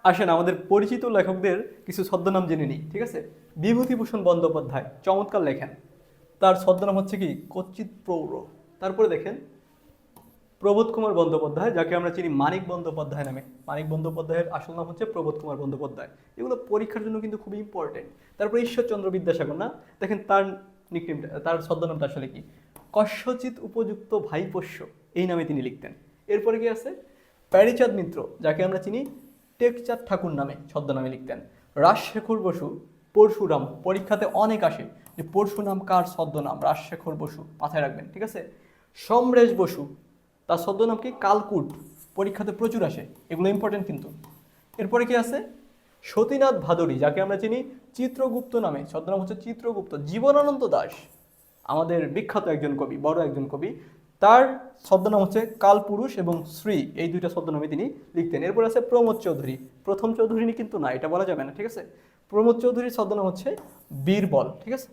আসেন আমাদের পরিচিত লেখকদের কিছু ছদ্মনাম জেনে নিই, ঠিক আছে। বিভূতিভূষণ বন্দ্যোপাধ্যায় চমৎকার লেখেন, তার ছদ্মনাম হচ্ছে কি কচ্চিৎ প্রৌঢ়। তারপরে দেখেন প্রবোধ কুমার বন্দ্যোপাধ্যায়, যাকে আমরা চিনি মানিক বন্দ্যোপাধ্যায় নামে। মানিক বন্দ্যোপাধ্যায়ের আসল নাম হচ্ছে প্রবোধ কুমার বন্দ্যোপাধ্যায়। এগুলো পরীক্ষার জন্য কিন্তু খুবই ইম্পর্টেন্ট। তারপরে ঈশ্বরচন্দ্র বিদ্যাসাগর, না দেখেন তার নিকনেমটা, তার ছদ্মনামটা আসলে কি, কস্যচিৎ উপযুক্ত ভাইপোষ্য, এই নামে তিনি লিখতেন। এরপরে কি আছে প্যারীচাঁদ মিত্র, যাকে আমরা চিনি টেকচাঁদ ঠাকুর নামে ছদ্মনামে লিখতেন। রাজশেখর বসু, পরশুরাম, পরীক্ষাতে অনেক আসে যে পরশুরাম কার ছদ্মনাম, রাজশেখর বসু, মাথায় রাখবেন, ঠিক আছে। সমরেশ বসু, তার ছদ্মনাম কি কালকুট, পরীক্ষাতে প্রচুর আসে, এগুলো ইম্পর্টেন্ট কিন্তু। এরপরে কি আছে সতীনাথ ভাদুড়ী, যাকে আমরা চিনি চিত্রগুপ্ত নামে, ছদ্মনাম হচ্ছে চিত্রগুপ্ত। জীবনানন্দ দাশ, আমাদের বিখ্যাত একজন কবি, বড় একজন কবি, তার ছদ্মনাম হচ্ছে কালপুরুষ এবং শ্রী, এই দুইটা ছদ্মনামে তিনি লিখতেন। এরপর আছে প্রমোদ চৌধুরী, প্রথম চৌধুরী কিন্তু না, এটা বলা যাবে না, ঠিক আছে। প্রমোদ চৌধুরীর ছদ্মনাম হচ্ছে বীরবল, ঠিক আছে।